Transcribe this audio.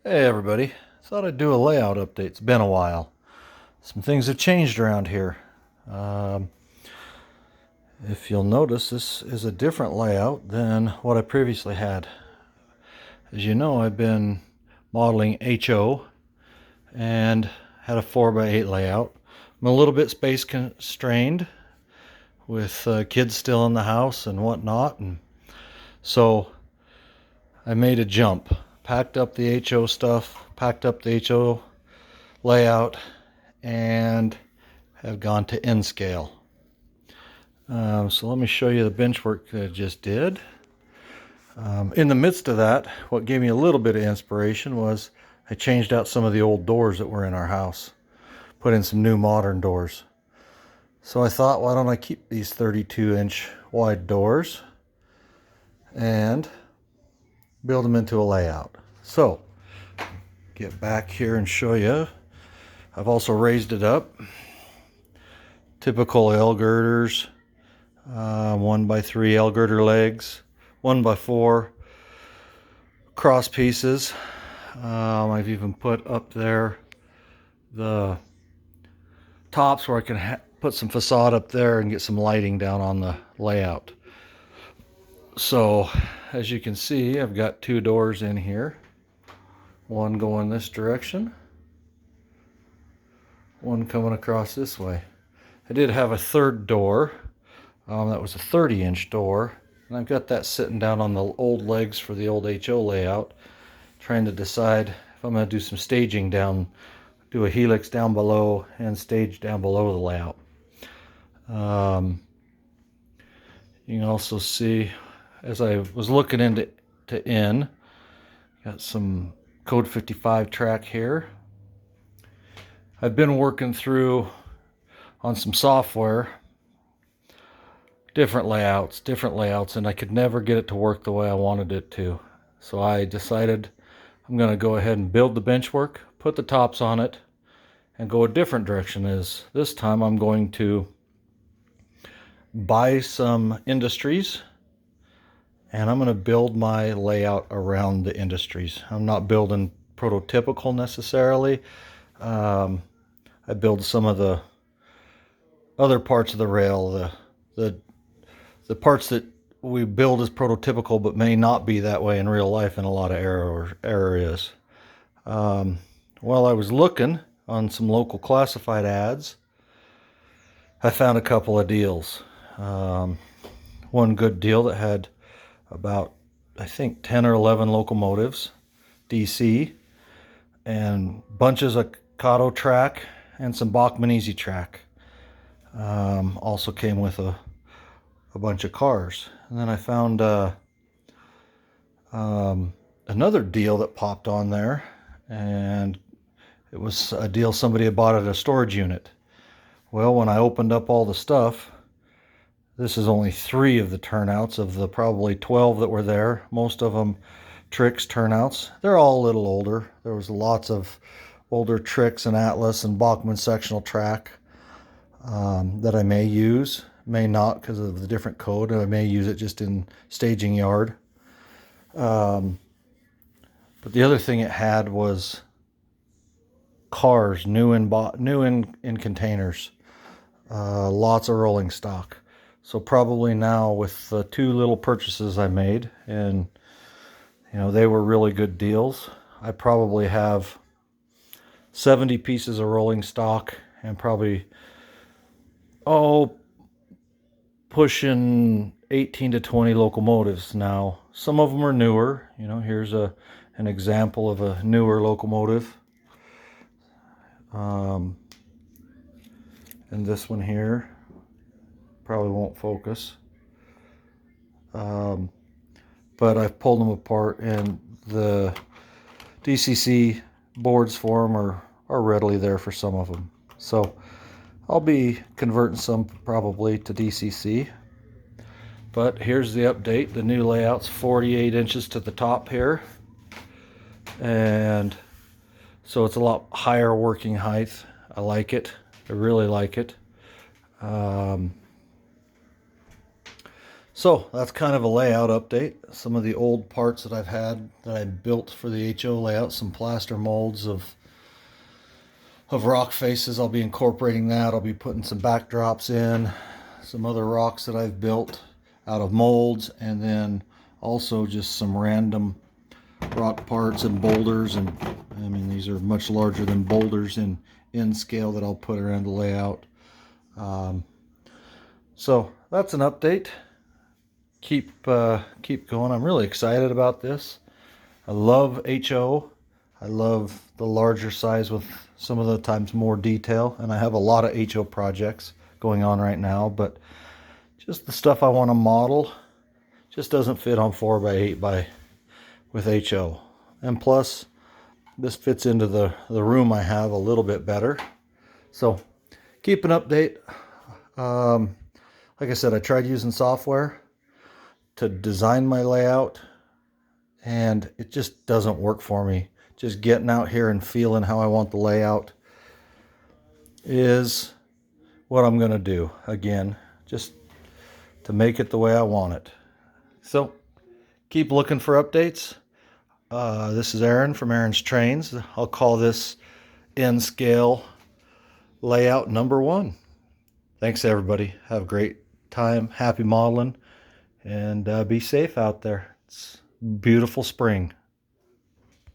Hey everybody, thought I'd do a layout update. It's been a while. Some things have changed around here. Um, if you'll notice, this is a different layout than what I previously had. As you know, I've been modeling HO and had a 4x8 layout. I'm a little bit space constrained with kids still in the house and whatnot, and so I made a jump. Packed up the HO stuff, packed up the HO layout, and have gone to N scale. So let me show you the bench work that I just did. In the midst of that, what gave me a little bit of inspiration was I changed out some of the old doors that were in our house, put in some new modern doors. So I thought, why don't I keep these 32-inch wide doors and build them into a layout. So get back here and show you. I've also raised it up. Typical L girders, 1x3 L girder legs, 1x4 cross pieces. I've even put up there the tops where I can put some facade up there and get some lighting down on the layout. So as you can see, I've got two doors in here. One going this direction, one coming across this way. I did have a third door. That was a 30-inch door. And I've got that sitting down on the old legs for the old HO layout. Trying to decide if I'm going to do some staging down, do a helix down below and stage down below the layout. You can also see, as I was looking into N, got some Code 55 track here. I've been working through on some software, different layouts, and I could never get it to work the way I wanted it to. So I decided I'm going to go ahead and build the bench work, put the tops on it, and go a different direction. This time I'm going to buy some industries, and I'm going to build my layout around the industries. I'm not building prototypical necessarily. I build some of the other parts of the rail, the parts that we build as prototypical but may not be that way in real life in a lot of areas. While I was looking on some local classified ads, I found a couple of deals. One good deal that had about, I think, 10 or 11 locomotives, DC, and bunches of Kato track and some Bachmann Easy track. Also came with a bunch of cars. And then I found another deal that popped on there, and it was a deal somebody had bought at a storage unit. Well, when I opened up all the stuff, this is only 3 of the turnouts of the probably 12 that were there. Most of them Trix turnouts. They're all a little older. There was lots of older Trix and Atlas and Bachmann sectional track that I may use, may not because of the different code. I may use it just in staging yard. But the other thing it had was cars, new in containers. Lots of rolling stock. So probably now with the 2 little purchases I made, and they were really good deals, I probably have 70 pieces of rolling stock and probably pushing 18 to 20 locomotives now. Some of them are newer. Here's an example of a newer locomotive. And this one here probably won't focus. But I've pulled them apart, and the DCC boards for them are readily there for some of them. So I'll be converting some probably to DCC. But here's the update. The new layout's 48 inches to the top here. And so it's a lot higher working height. I like it. I really like it. So that's kind of a layout update. Some of the old parts that I've had that I built for the HO layout, some plaster molds of rock faces. I'll be incorporating that. I'll be putting some backdrops in, some other rocks that I've built out of molds, and then also just some random rock parts and boulders. And I mean, these are much larger than boulders in scale that I'll put around the layout. So that's an update. Keep going. I'm really excited about this. I love HO. I love the larger size with some of the times more detail, and I have a lot of HO projects going on right now, but just the stuff I want to model just doesn't fit on 4x8 by with HO. And plus, this fits into the room I have a little bit better. So keep an update. Like I said, I tried using software to design my layout, and it just doesn't work for me. Just getting out here and feeling how I want the layout is what I'm going to do. Again, just to make it the way I want it. So keep looking for updates. This is Aaron from Aaron's Trains. I'll call this N-Scale layout number 1. Thanks everybody. Have a great time. Happy modeling, and be safe out there. It's beautiful spring.